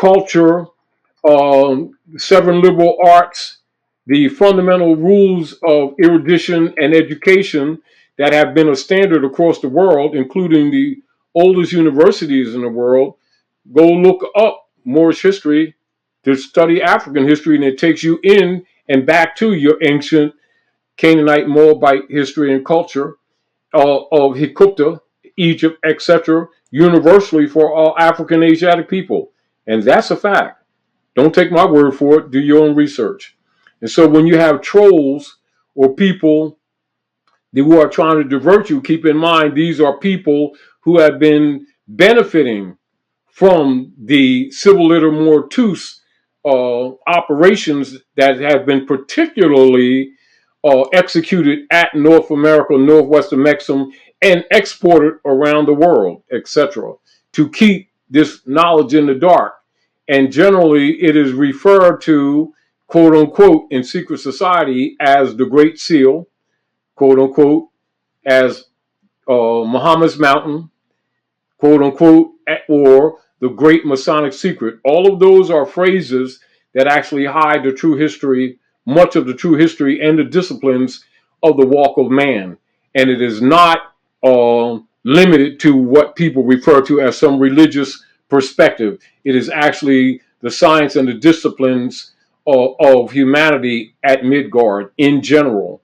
culture, seven liberal arts, the fundamental rules of erudition and education that have been a standard across the world, including the oldest universities in the world. Go look up Moorish history to study African history, and it takes you in and back to your ancient Canaanite, Moabite history and culture of Hikupta, Egypt, etc., universally for all African Asiatic people. And that's a fact. Don't take my word for it. Do your own research. And so when you have trolls or people who are trying to divert you, keep in mind these are people who have been benefiting from the civil liter mortuus operations that have been particularly executed at North America, Northwestern Mexico, and exported around the world, etc., to keep this knowledge in the dark. And generally, it is referred to, quote unquote, in secret society as the Great Seal, quote unquote, as Muhammad's Mountain, quote unquote, or the Great Masonic Secret. All of those are phrases that actually hide the true history, much of the true history and the disciplines of the walk of man. And it is not limited to what people refer to as some religious perspective. It is actually the science and the disciplines of humanity at Midgard in general.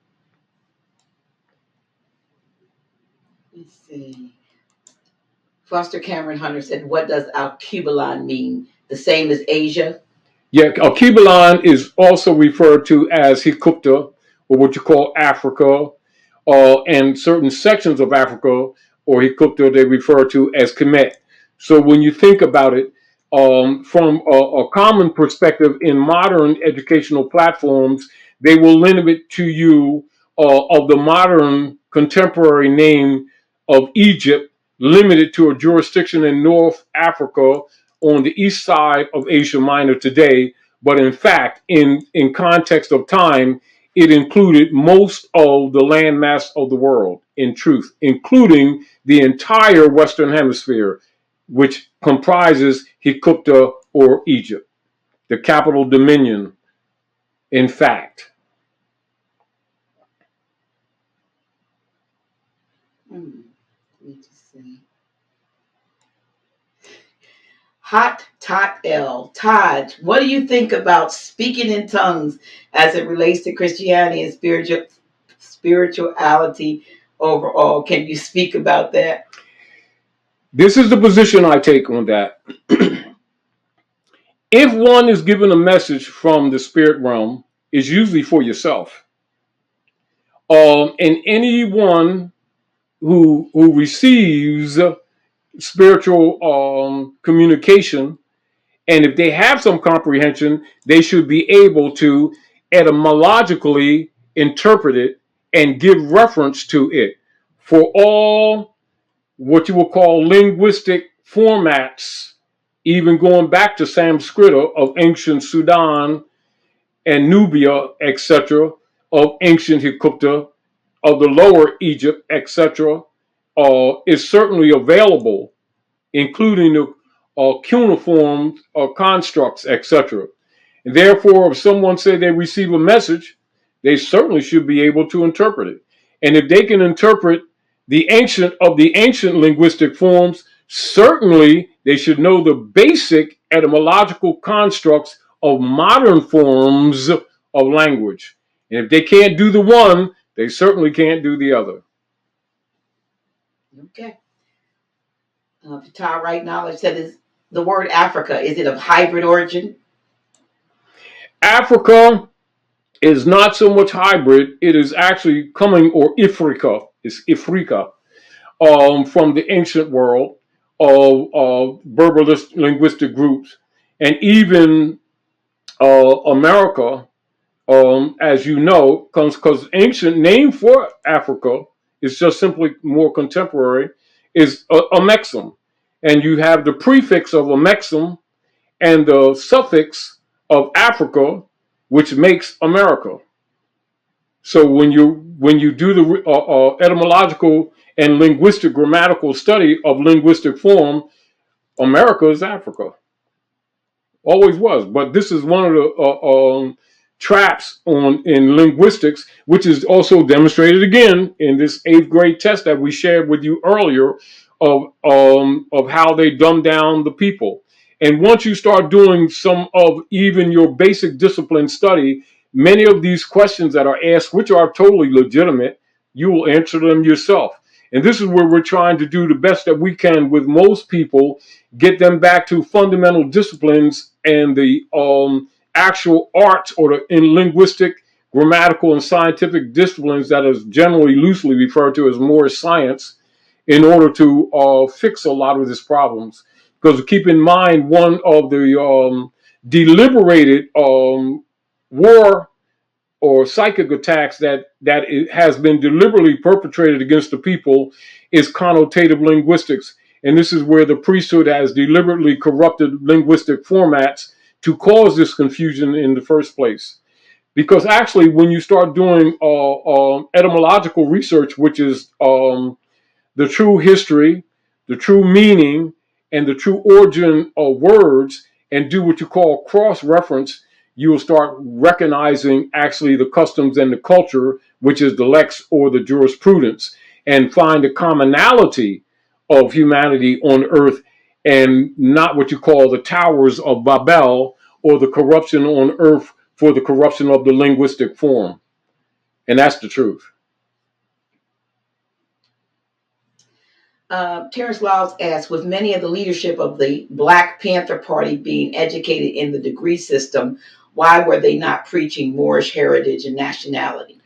Let's see. Foster Cameron Hunter said, what does Alkebulan mean? The same as Asia? Yeah, Alkebulan is also referred to as Hikupta, or what you call Africa, and certain sections of Africa, or Hikupta, they refer to as Kemet. So when you think about it, from a common perspective in modern educational platforms, they will limit to you of the modern contemporary name of Egypt, limited to a jurisdiction in North Africa on the east side of Asia Minor today. But in fact, in context of time, it included most of the landmass of the world, in truth, including the entire Western Hemisphere, which comprises Hikupta or Egypt, the capital dominion, in fact. Let me just see. Hot Tot L. Taj, what do you think about speaking in tongues as it relates to Christianity and spirituality overall? Can you speak about that? This is the position I take on that. If one is given a message from the spirit realm, it's usually for yourself. And anyone who receives spiritual communication, and if they have some comprehension, they should be able to etymologically interpret it and give reference to it. For all what you will call linguistic formats, even going back to Sanskrit of ancient Sudan and Nubia, etc., of ancient Hikupta, of the lower Egypt, etc., is certainly available, including the cuneiform constructs, etc. And therefore, if someone say they receive a message, they certainly should be able to interpret it. And if they can interpret the ancient linguistic forms, certainly they should know the basic etymological constructs of modern forms of language. And if they can't do the one, they certainly can't do the other. Okay. Patar Right Knowledge said, is the word Africa, is it of hybrid origin? Africa is not so much hybrid. It is actually coming, or Ifrika, it's Ifrika, from the ancient world of Berber linguistic groups. And even America, as you know, comes because ancient name for Africa is just simply more contemporary, is Amexem. And you have the prefix of Amexem and the suffix of Africa, which makes America. So when you do the etymological and linguistic grammatical study of linguistic form, America is Africa. always was. But this is one of the traps in linguistics, which is also demonstrated again in this 8th grade test that we shared with you earlier of how they dumb down the people. And once you start doing some of even your basic discipline study, many of these questions that are asked, which are totally legitimate, you will answer them yourself. And this is where we're trying to do the best that we can with most people, get them back to fundamental disciplines and the actual arts, or in linguistic, grammatical, and scientific disciplines that is generally loosely referred to as more science, in order to fix a lot of these problems. Because keep in mind, one of the deliberated war or psychic attacks that it has been deliberately perpetrated against the people is connotative linguistics. And this is where the priesthood has deliberately corrupted linguistic formats to cause this confusion in the first place. Because actually, when you start doing etymological research, which is the true history, the true meaning, and the true origin of words, and do what you call cross-reference, you will start recognizing actually the customs and the culture, which is the lex or the jurisprudence, and find the commonality of humanity on earth, and not what you call the towers of Babel, or the corruption on earth for the corruption of the linguistic form. And that's the truth. Terrence Lyles asks, with many of the leadership of the Black Panther Party being educated in the degree system, why were they not preaching Moorish heritage and nationality?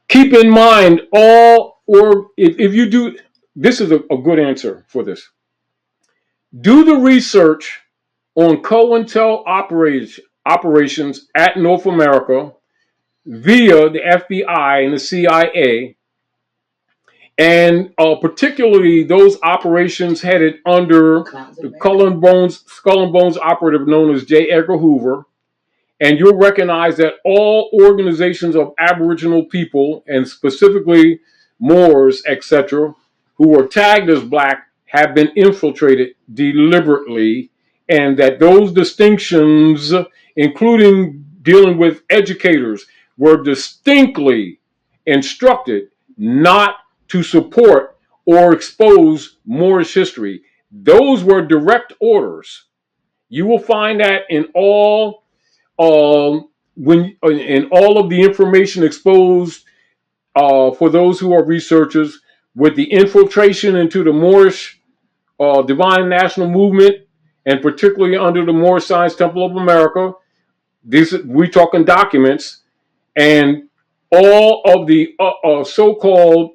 Keep in mind, if you do, this is a good answer for this. Do the research on COINTEL operations at North America via the FBI and the CIA, and particularly those operations headed under the Skull and Bones operative known as J. Edgar Hoover. And you'll recognize that all organizations of Aboriginal people, and specifically Moors, etc., who are tagged as Black, have been infiltrated deliberately, and that those distinctions, including dealing with educators, were distinctly instructed not to support or expose Moorish history. Those were direct orders. You will find that in all when in all of the information exposed for those who are researchers, with the infiltration into the Moorish Divine National Movement, and particularly under the Moorish Science Temple of America. We're talking documents, and all of the so-called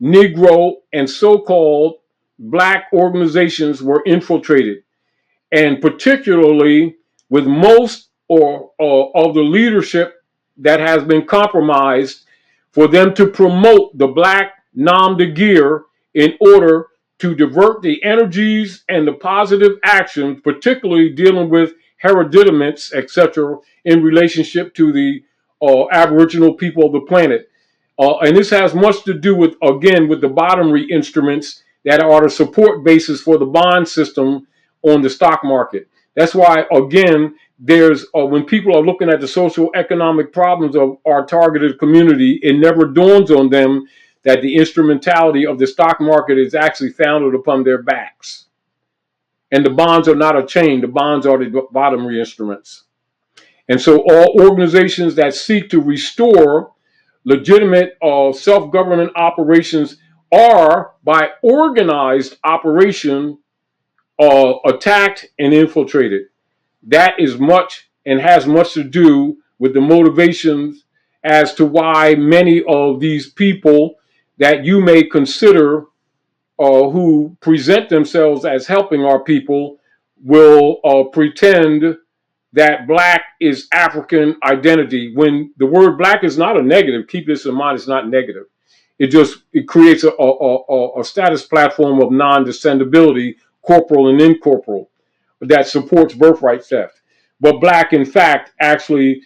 Negro and so-called Black organizations were infiltrated, and particularly with most of the leadership that has been compromised, for them to promote the Black nom de guerre in order to divert the energies and the positive actions, particularly dealing with hereditament, etc., in relationship to the Aboriginal people of the planet. And this has much to do with, again, with the bottomry instruments that are the support basis for the bond system on the stock market. That's why, again, there's when people are looking at the social economic problems of our targeted community, it never dawns on them that the instrumentality of the stock market is actually founded upon their backs. And the bonds are not a chain, the bonds are the bottomry instruments. And so all organizations that seek to restore legitimate self-government operations are, by organized operation, attacked and infiltrated. That is much and has much to do with the motivations as to why many of these people that you may consider who present themselves as helping our people will pretend that Black is African identity, when the word Black is not a negative. Keep this in mind, it's not negative. It creates a status platform of non-descendability, corporal and incorporeal, that supports birthright theft. But Black, in fact, actually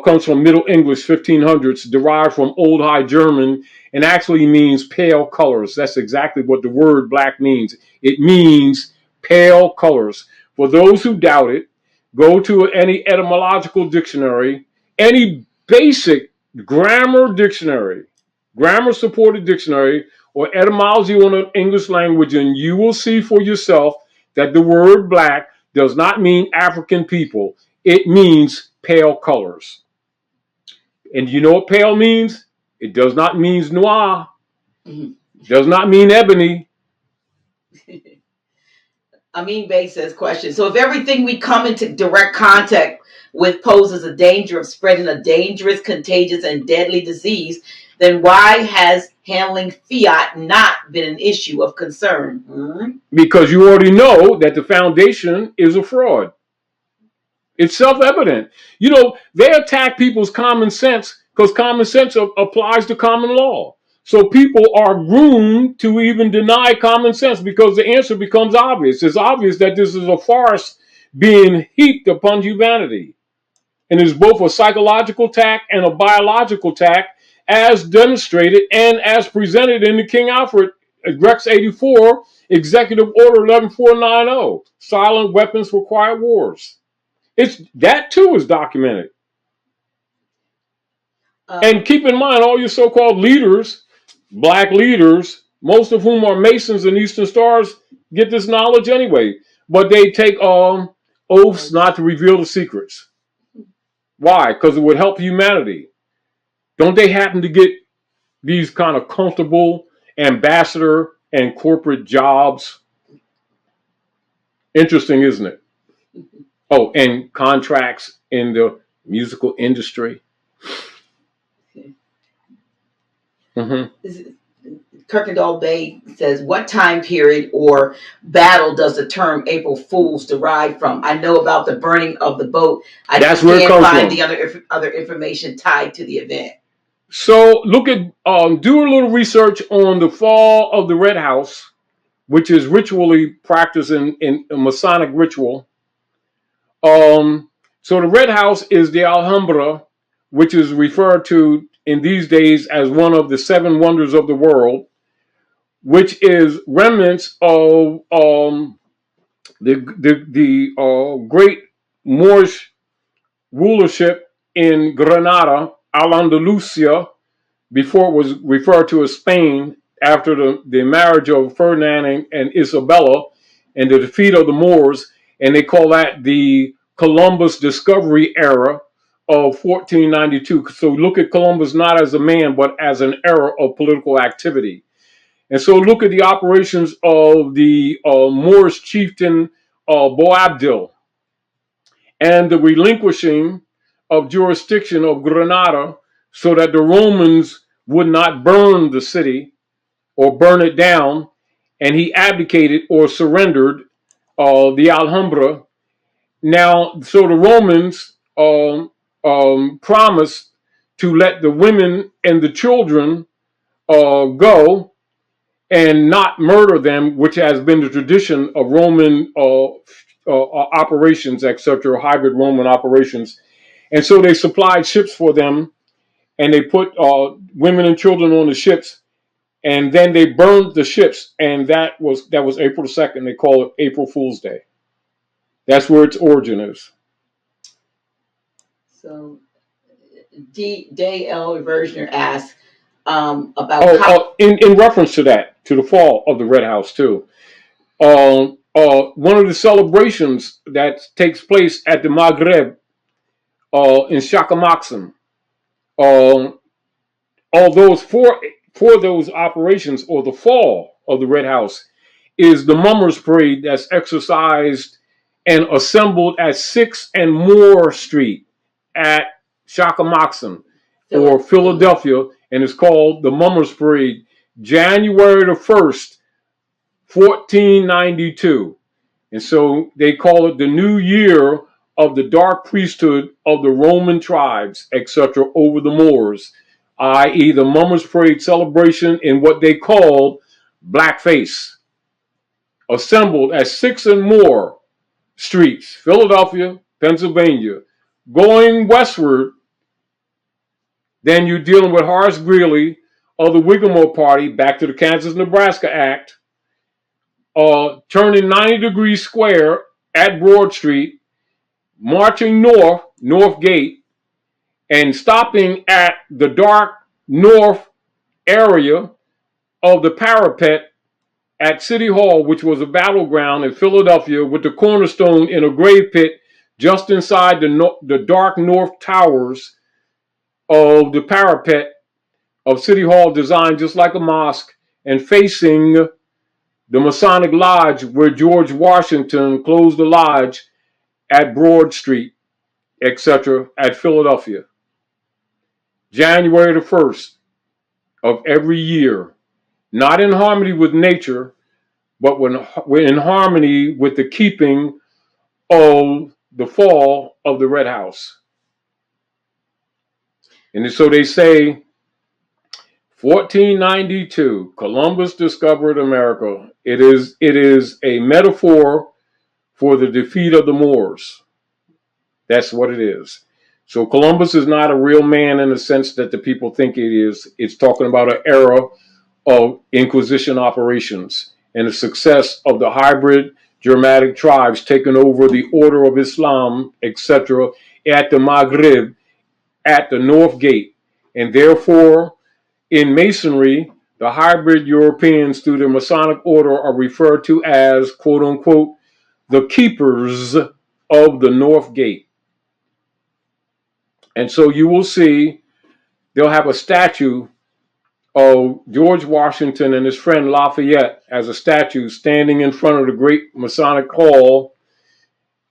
comes from Middle English 1500s, derived from Old High German, and actually means pale colors. That's exactly what the word Black means. It means pale colors. For those who doubt it, Go to any etymological dictionary, any basic grammar dictionary, grammar supported dictionary, or etymology on the English language, and you will see for yourself that the word black does not mean African people. It means pale colors. And you know what pale means? It does not mean noir. Mhm. It does not mean ebony. Amin Bey says, question. So if everything we come into direct contact with poses a danger of spreading a dangerous, contagious, and deadly disease, then why has handling fiat not been an issue of concern? Because you already know that the foundation is a fraud. It's self-evident. You know, they attack people's common sense because common sense applies to common law. So people are groomed to even deny common sense because the answer becomes obvious. It's obvious that this is a farce being heaped upon humanity. And it's both a psychological attack and a biological attack, as demonstrated and as presented in the King Alfred Rex 84 Executive Order 11490, Silent Weapons for Quiet Wars. It's that too is documented. And keep in mind, all your so-called leaders, black leaders, most of whom are Masons and Eastern Stars, get this knowledge anyway. But they take oaths not to reveal the secrets. Why? Because it would help humanity. Don't they happen to get these kind of comfortable ambassador and corporate jobs? Interesting, isn't it? Oh, and contracts in the musical industry. Mm-hmm. Kirkendall Bay says, what time period or battle does the term April Fools derive from? I know about the burning of the boat. I That's just where it can't comes find from. the other information tied to the event. So look at, do a little research on the fall of the Red House, which is ritually practiced in a Masonic ritual. So the Red House is the Alhambra, which is referred to in these days as one of the seven wonders of the world, which is remnants of the great Moorish rulership in Granada, Al Andalusia, before it was referred to as Spain after the marriage of Ferdinand and Isabella and the defeat of the Moors. And they call that the Columbus discovery era of 1492. So look at Columbus not as a man, but as an era of political activity. And so look at the operations of the Moorish chieftain Boabdil and the relinquishing of jurisdiction of Granada so that the Romans would not burn the city or burn it down, and he abdicated or surrendered the Alhambra. Now, so the Romans promised to let the women and the children go and not murder them, which has been the tradition of Roman operations, etc., hybrid Roman operations. And so they supplied ships for them, and they put women and children on the ships, and then they burned the ships, and that was April 2nd. They call it April Fool's Day. That's where its origin is. So, D.L. Versioner asks about in reference to that, to the fall of the Red House too. One of the celebrations that takes place at the Maghreb in Shakamaksim, although it's for those operations or the fall of the Red House, is the Mummers Parade that's exercised and assembled at 6 and Moore Street at Shakamaksim or Philadelphia, and it's called the Mummers Parade, January the 1st, 1492. And so they call it the new year of the dark priesthood of the Roman tribes, etc., over the Moors, i.e., the Mummers Parade celebration in what they called blackface, assembled at 6 and Moore Streets, Philadelphia, Pennsylvania. Going westward, then you're dealing with Horace Greeley of the Whiggamore Party, back to the Kansas-Nebraska Act, turning 90 degrees square at Broad Street, marching north gate, and stopping at the dark north area of the parapet at City Hall, which was a battleground in Philadelphia, with the cornerstone in a grave pit just inside the dark north towers of the parapet of City Hall, designed just like a mosque, and facing the Masonic Lodge where George Washington closed the lodge at Broad Street, etc., at Philadelphia. January the 1st of every year, not in harmony with nature, but when in harmony with the keeping of the fall of the Red House. And so they say 1492, Columbus discovered America. It is a metaphor for the defeat of the Moors. That's what it is. So Columbus is not a real man in the sense that the people think it is. It's talking about an era of Inquisition operations and the success of the hybrid Germanic tribes taking over the order of Islam, etc., at the Maghrib, at the North Gate. And therefore, in Masonry, the hybrid Europeans through the Masonic order are referred to as, quote unquote, the keepers of the North Gate. And so you will see they'll have a statue of George Washington and his friend Lafayette as a statue standing in front of the great Masonic Hall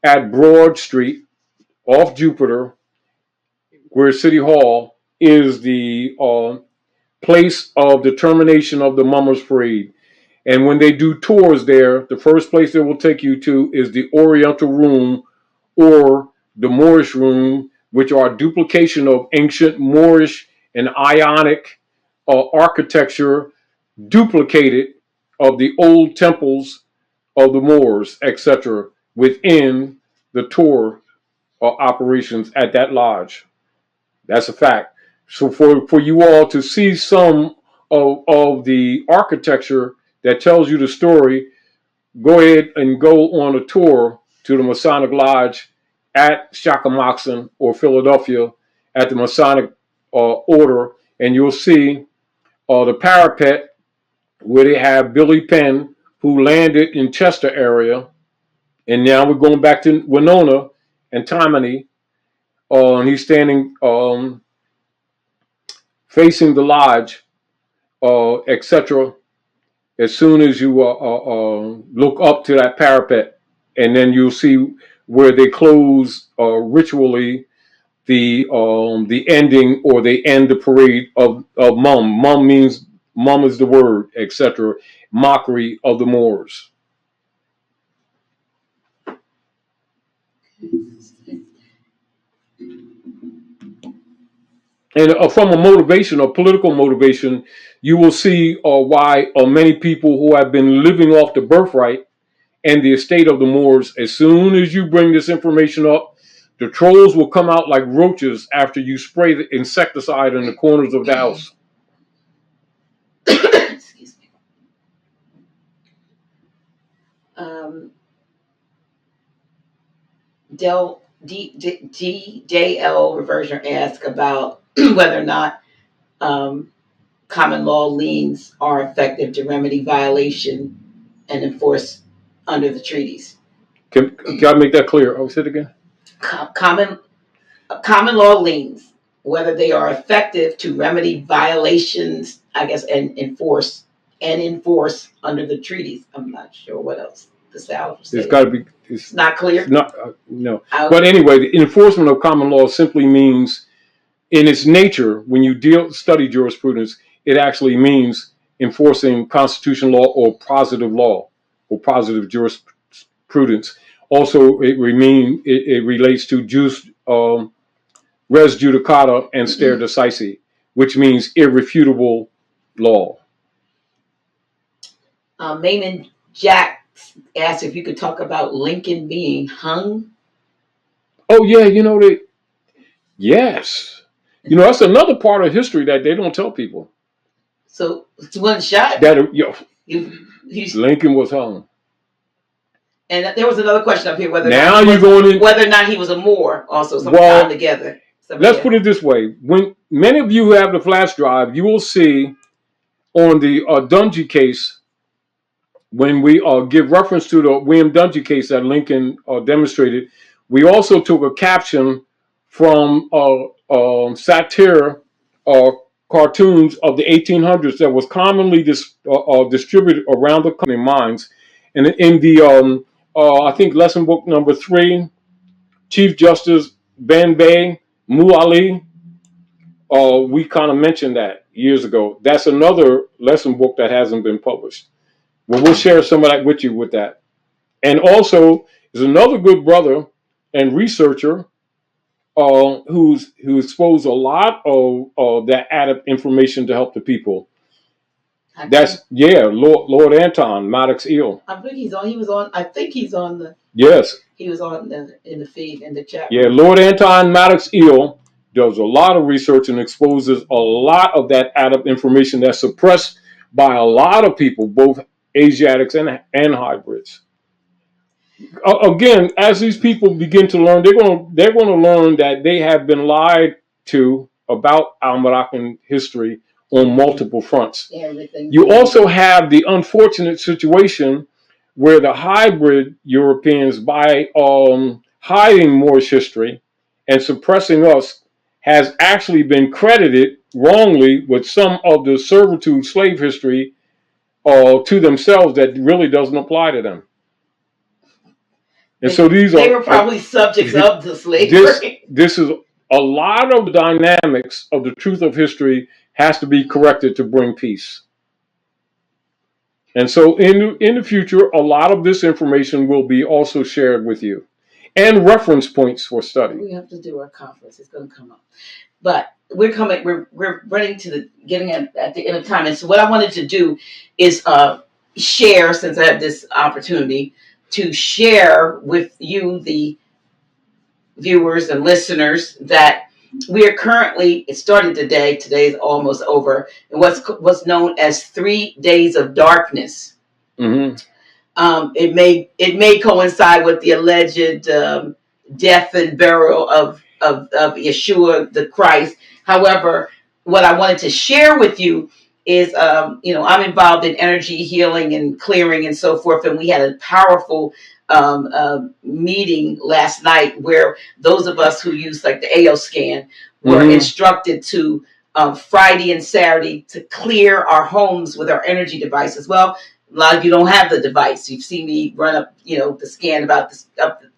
at Broad Street off Jupiter, where City Hall is the place of determination of the Mummers Parade. And when they do tours there, the first place they will take you to is the Oriental Room or the Moorish Room, which are duplication of ancient Moorish and Ionic architecture duplicated of the old temples of the Moors, etc., within the tour operations at that lodge. That's a fact. So for you all to see some of the architecture that tells you the story, go ahead and go on a tour to the Masonic Lodge at Shakamoxon or Philadelphia at the Masonic order, and you'll see the parapet where they have Billy Penn, who landed in Chester area, and now we're going back to Winona and Tammany, and he's standing facing the lodge, etc. As soon as you look up to that parapet, and then you'll see where they close ritually the ending, or they end the parade of Mum. Mum means Mum is the word, etc. Mockery of the Moors. And from a motivation, a political motivation, you will see why many people who have been living off the birthright and the estate of the Moors, as soon as you bring this information up, the trolls will come out like roaches after you spray the insecticide in the corners of the house. Excuse me. DJL Reversion asked about whether or not common law liens are effective to remedy violation and enforce under the treaties. Can I make that clear? Oh, say it again. Common law liens, whether they are effective to remedy violations, I guess, and enforce under the treaties. I'm not sure what else the South said. It's got to be. It's not clear. Not no. But anyway, the enforcement of common law simply means, in its nature, when you study jurisprudence, it actually means enforcing constitutional law or positive law or positive jurisprudence. Also, it relates to res judicata and stare decisis, which means irrefutable law. Maynard Jack asked if you could talk about Lincoln being hung. Oh yeah, yes. That's another part of history that they don't tell people. So it's one shot. That Lincoln was hung. And there was another question up here whether now you're going in, whether or not he was a Moor also. So well, we together. So, let's put it this way: when many of you who have the flash drive, you will see on the Dungy case, when we give reference to the William Dungy case that Lincoln demonstrated, we also took a caption from satire cartoons of the 1800s that was commonly distributed around the country minds. And in the, I think, lesson book number 3, Chief Justice Ben Bay, Mu Ali, we kind of mentioned that years ago. That's another lesson book that hasn't been published. Well, we'll share some of that with you with that. And also, there's another good brother and researcher who exposed a lot of that added information to help the people. That's Lord Anton Maddox Eel. I think he's on. He was on. I think he's on the. Yes. He was on in the feed in the chat. Yeah, Lord Anton Maddox Eel does a lot of research and exposes a lot of that added information that's suppressed by a lot of people, both Asiatics and hybrids. Again, as these people begin to learn, they're going to learn that they have been lied to about Al-Moroccan history on multiple fronts. You also have the unfortunate situation where the hybrid Europeans, by hiding Moorish history and suppressing us, has actually been credited wrongly with some of the servitude slave history to themselves that really doesn't apply to them. And so they were probably subjects of the slavery. This is a lot of the dynamics of the truth of history has to be corrected to bring peace. And so in the future, a lot of this information will be also shared with you and reference points for study. We have to do our conference. It's going to come up. But we're running to getting at the end of time. And so what I wanted to do is share, since I have this opportunity, to share with you, the viewers and listeners, that we are currently, it started today is almost over, and what's known as 3 days of darkness. Mm-hmm. It may coincide with the alleged death and burial of Yeshua the Christ. However, what I wanted to share with you is, I'm involved in energy healing and clearing and so forth. And we had a powerful meeting last night where those of us who use like the AO scan were instructed to Friday and Saturday to clear our homes with our energy devices. Well, a lot of you don't have the device. You've seen me run up, the scan about this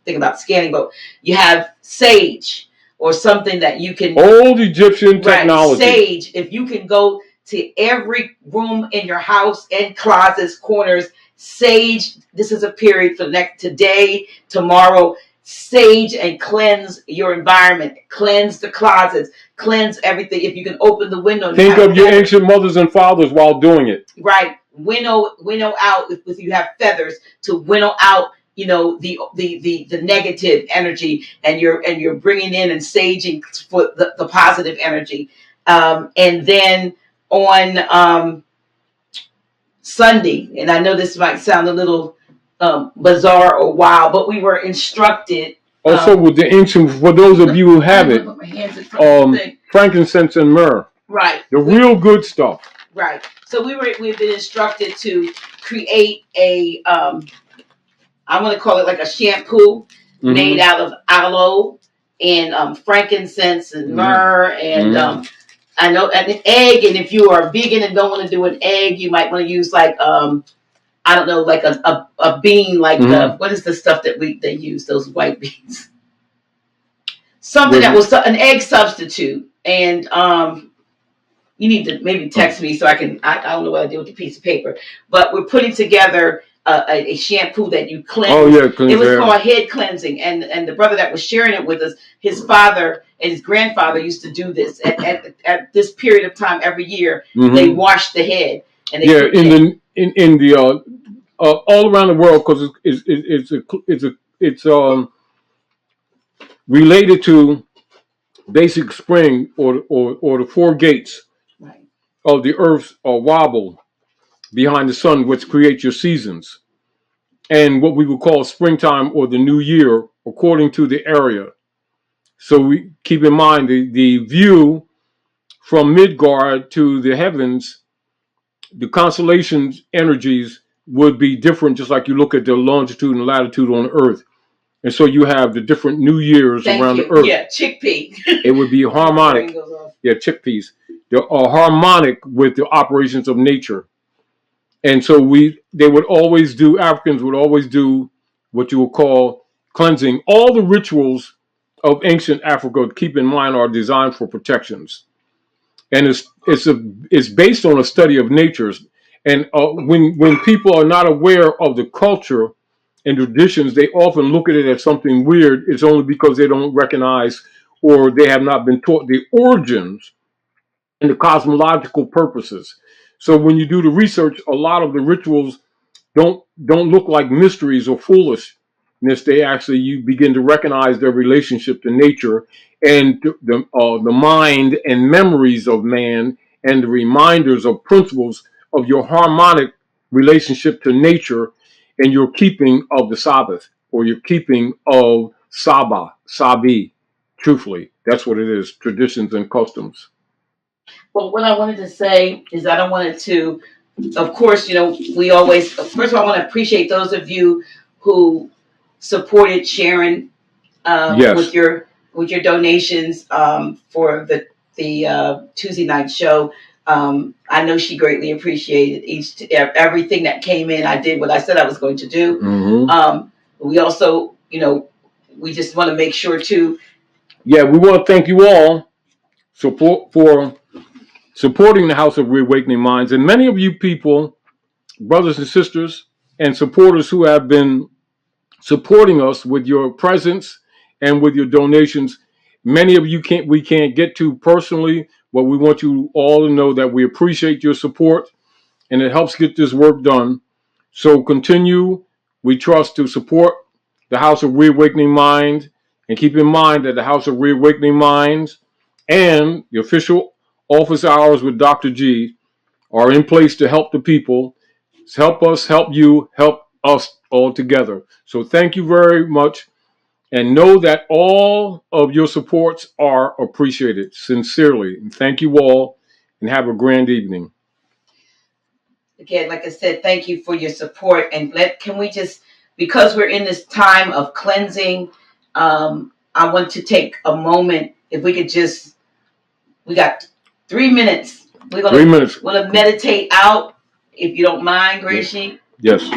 thing about scanning, but you have sage or something that you can. Old Egyptian technology. Sage, if you can go to every room in your house and closets, corners, sage. This is a period for today, tomorrow. Sage and cleanse your environment, cleanse the closets, cleanse everything. If you can open the window. Think of your ancient mothers and fathers while doing it. Right. Winnow out if you have feathers to winnow out, the negative energy, and you're bringing in and saging for the positive energy. And then on Sunday, and I know this might sound a little bizarre or wild, but we were instructed. Also, with the ancient, for those of you who have it, frankincense and myrrh. Right. The real good stuff. Right. So we've been instructed to create a, I'm going to call it like a shampoo made out of aloe and frankincense and myrrh and I know an egg. And if you are vegan and don't want to do an egg, you might want to use like I don't know, like a bean, like what is the stuff that they use, those white beans? Something that was an egg substitute. And you need to maybe text me so I don't know what I did with the piece of paper. But we're putting together a shampoo that you cleanse. Oh, yeah, it was called head cleansing. And the brother that was sharing it with us, his father and his grandfather used to do this. At this period of time every year, they washed the head. And they in the all around the world, because it's related to basic spring or the 4 gates of the earth's wobble behind the sun, which creates your seasons. and what we would call springtime or the new year, according to the area. So we keep in mind the view from Midgard to the heavens, the constellations energies would be different, just like you look at the longitude and latitude on Earth. And so you have the different new years around the Earth. Yeah, chickpea. It would be harmonic. Yeah, chickpeas. They're harmonic with the operations of nature. And so Africans would always do what you would call cleansing. All the rituals of ancient Africa, keep in mind, are designed for protections. And it's based on a study of natures. And when people are not aware of the culture and traditions, they often look at it as something weird. It's only because they don't recognize or they have not been taught the origins and the cosmological purposes. So when you do the research, a lot of the rituals don't look like mysteries or foolishness. They actually, you begin to recognize their relationship to nature and the mind and memories of man, and the reminders of principles of your harmonic relationship to nature and your keeping of the Sabbath, or your keeping of Sabi. Truthfully, that's what it is: traditions and customs. Well, what I wanted to say is I don't want it to, of course, we always, first of all, I want to appreciate those of you who supported Sharon Yes. with your donations for the Tuesday night show. I know she greatly appreciated everything that came in. I did what I said I was going to do. Mm-hmm. We also, we just want to make sure too. Yeah, we want to thank you all for supporting the House of Reawakening Minds, and many of you people, brothers and sisters, and supporters who have been supporting us with your presence and with your donations. Many of you we can't get to personally, but we want you all to know that we appreciate your support, and it helps get this work done. So continue, we trust, to support the House of Reawakening Minds, and keep in mind that the House of Reawakening Minds and the official office hours with Dr. G are in place to help the people. Help us, help you, help us all together. So thank you very much, and know that all of your supports are appreciated sincerely. And thank you all, and have a grand evening. Again, like I said, thank you for your support. And can we just, because we're in this time of cleansing, I want to take a moment. If we could just, we got 3 minutes. We're gonna 3 minutes. We're gonna meditate out, if you don't mind, Gracie. Yes.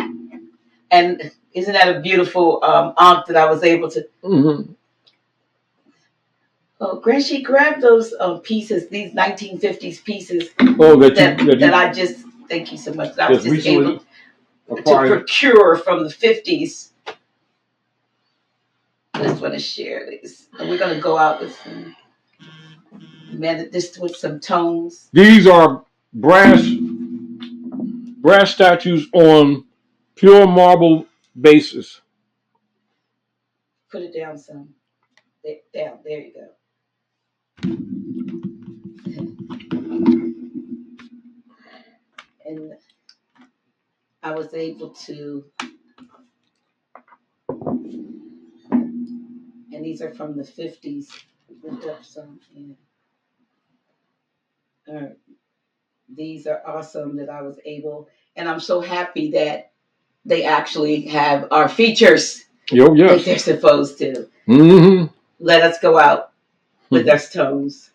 And isn't that a beautiful aunt that I was able to? Mm-hmm. Oh, Gracie, grab those pieces, these 1950s pieces. Oh, that I just. Thank you so much. That I was just able to procure from the 50s. I just want to share these. And we're going to go out with some tones. These are brass statues on pure marble bases. Put it down some. Down. There you go. And I was able to, and these are from the 50s. Lift up some. Yeah. These are awesome that I was able, and I'm so happy that they actually have our features. Yes. Like they're supposed to. Mm-hmm. Let us go out with our tones.